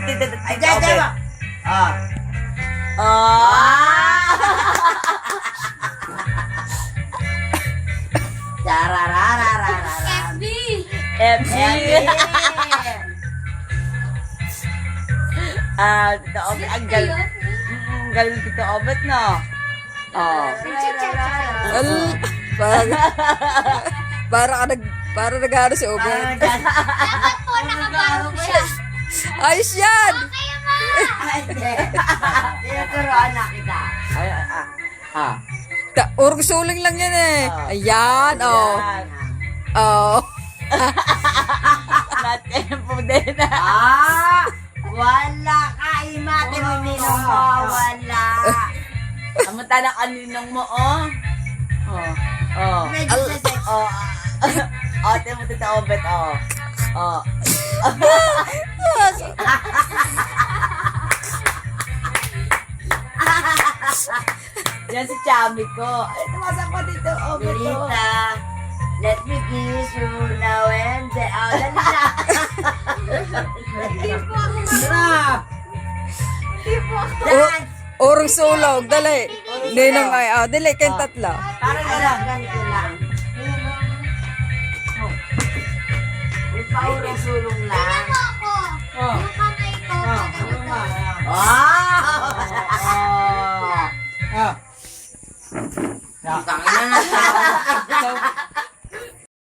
Ay, dyan ba? Ah. Charararararara. FB. FC. Emily. Tito Obet. Ang galing. Galing Tito Obet, no? Oh. Para nag-ano si Obet. Dapat po nakabarong siya. Ayos yan! Kaya ma. Tinuturoan na kita. Urong suling lang yan eh. Ayan, oh. Yan. Oh. Natin po din. Wala ka, imate mo ninong mo. Wala. Amunta na kaninong mo, oh. Medyo sa sex. Ate mo Tito Obet, oh. Yan si Chami ko. Ay, tumasak pa Tito Obet, oh. Lolita, let me kiss you now and then. Dali na. Hindi po ako Sarap. Hindi po ako. Dance. Urong sulog, dali. Ninong ay, dali, kayong tatlo. Parang ganito lang. May paurang sulong lang. Ito ako. Yung kamay ko. Ganito. Tangina na siya.